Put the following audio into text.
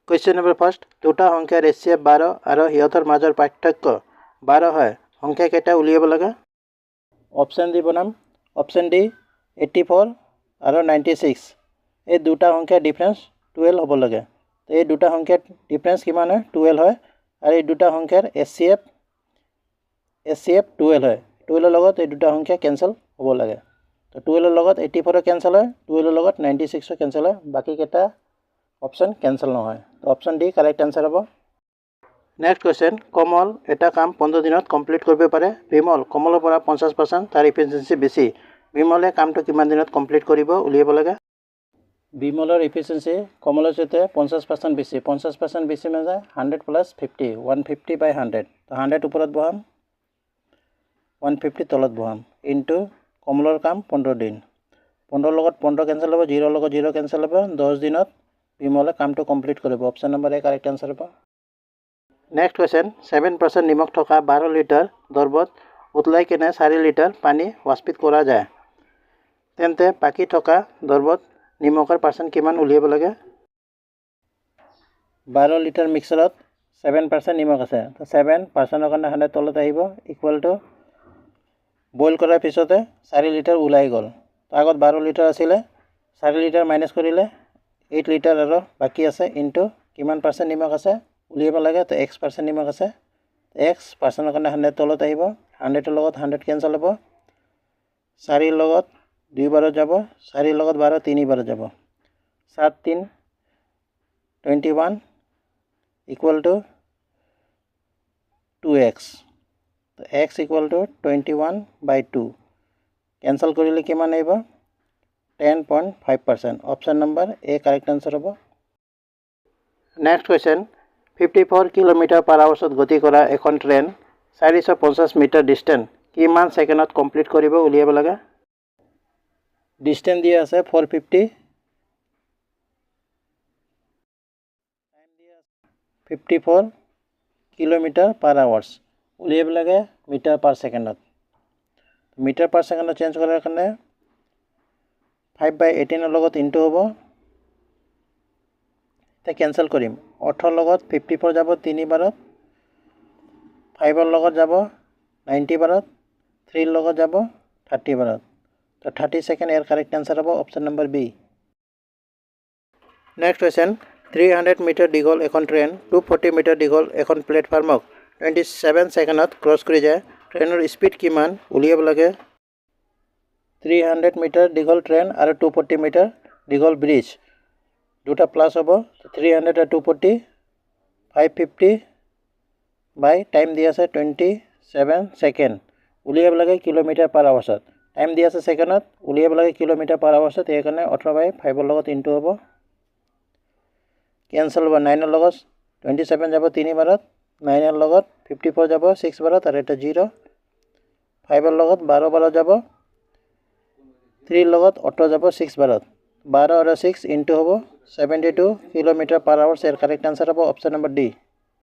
Question number first, দুটা সংখ্যাৰ HCF 12 আৰু সিহঁতৰ মাজৰ পাৰ্থক্য 12 হয়। সংখ্যা কেইটা উলিয়াব লাগে? অপশ্যন দি বনাম। অপশ্যন ডি 84 আৰু 96। এই দুটা সংখ্যাৰ ডিফাৰেঞ্চ 12 হ'ব লাগে। এই দুটা সংখ্যাৰ ডিফাৰেঞ্চ কিমান হয়? 12 হয়। আৰু এই দুটা সংখ্যাৰ HCF 12 হয়। 12 লগত এই দুটা সংখ্যা কেনসেল হ'ব লাগে। তো 12 লগত 84 কেনসেল হয়, 12 লগত 96 কেনসেল হয়, বাকি কেইটা অপশ্যন কেনসেল নহয়। তো অপশ্যন ডি কাৰেক্ট আনসাৰ হ'ব। নেক্সট কুৱেশ্যন, কমল এটা কাম 15 দিনত কমপ্লিট কৰিব পাৰে। বিমল কমলৰ পৰা 50%, তাৰ ইফিচিয়েঞ্চি বেছি। বিমলে কামটো কিমান দিনত কমপ্লিট কৰিব উলিয়াব লাগে? বিমলৰ ইফিচিয়েঞ্চি কমলৰ সৈতে 50% বেছি। 50% বেছি মানে 100 + 50, 150 / 100। তো 100 ওপৰত বহাম, 150 তলত বহাম, ইনটু কমলৰ কাম 15 দিন। 15 লগত 15 কেনসেল হ'ব, 0 লগত 0 কেনসেল হ'ব। 10 দিনত বিমলে কামটো কমপ্লিট কৰিব। অপশ্যন নম্বৰ এ কাৰেক্ট আনসাৰ হ'ব। নেক্সট কুৱেশ্যন, 7% নিমখ থকা 12 লিটাৰ দৰবত উতলাই কেনে 4 লিটাৰ পানী ৱাস্পিত কৰা যায়, তেন্তে বাকী থকা দৰবত নিমখৰ পাৰ্চেণ্ট কিমান উলিয়াব লাগে? 12 লিটাৰ মিক্সাৰত 7% নিমখ আছে। তো 7%ৰ কাৰণে 100 তলত আহিব, ইকুৱেল টু বইল কৰাৰ পিছতে 4 লিটাৰ ওলাই গ'ল। তো আগত 12 লিটাৰ আছিলে, 4 লিটাৰ মাইনাছ কৰিলে 8 লিটাৰ আৰু বাকী আছে, ইনটু কিমান পাৰ্চেণ্ট নিমখ আছে উলিয়াব লাগে। তো x% নিমখ আছে, x%ৰ কাৰণে 100 তলত আহিব, 100ৰ লগত 100 কেনসেল হ'ব, 4 লগত 2 বাৰত যাব, 4 লগত 12 3 বাৰত যাব, 7 3 21 ইকুৱেল টু 2x। তো x ইকুৱেল টু 21/2 কেনসেল কৰিলে কিমান আহিব? 10.5%। অপশ্যন নম্বৰ এ কাৰেক্ট আনসাৰ হ'ব। নেক্সট কুৱেশ্যন, 54 km/h গতি কৰা এখন ট্ৰেইন 450 মিটাৰ ডিষ্টেঞ্চ কিমান ছেকেণ্ডত কমপ্লিট কৰিব উলিয়াব লাগে? ডিষ্টেঞ্চ দিয়া আছে 450, টাইম দিয়া আছে 54 km/h, উলিয়াব লাগে মিটাৰ পাৰ ছেকেণ্ডত। মিটাৰ পাৰ ছেকেণ্ডত চেঞ্জ কৰাৰ কাৰণে 5/18ৰ লগত ইনটু হ'ব। এতিয়া কেনসেল কৰিম, 18 লগত 54 যাব 3 বাৰত, 5ৰ লগত যাব 90 বাৰত, 3ৰ লগত যাব 30 বাৰত। তো 30 ছেকেণ্ড ইয়াৰ কাৰেক্ট আনসাৰ হ'ব। Option number B. Next question, 300 metre দীঘল এখন ট্ৰেইন 240 মিটাৰ দীঘল এখন প্লেটফৰ্মক 27 ছেকেণ্ডত ক্ৰছ কৰি যায়, ট্ৰেইনৰ স্পীড কিমান উলিয়াব লাগে? 300 মিটাৰ দীঘল ট্ৰেইন আৰু 240 মিটাৰ দীঘল ব্ৰিজ, দুটা প্লাছ হ'ব। 300 আৰু 240 550 বাই টাইম দিয়া আছে 27 ছেকেণ্ড, উলিয়াব লাগে km/h। টাইম দিয়া আছে ছেকেণ্ডত, উলিয়াব লাগে km/h। সেইকাৰণে 18/5ৰ লগত ইনটু হ'ব, কেনসেল হ'ব। 9ৰ লগত 27 যাব 3 বাৰত, 9ৰ লগত 54 যাব 6 বাৰত, আৰু এটা 0। 5ৰ লগত 12 বাৰত যাব, 3ৰ লগত 18 যাব 6 বাৰত, 12 আৰু 6 ইনটু হ'ব 72 km/h। ইয়াৰ কাৰেক্ট আনসাৰ হ'ব অপশ্যন নম্বৰ ডি।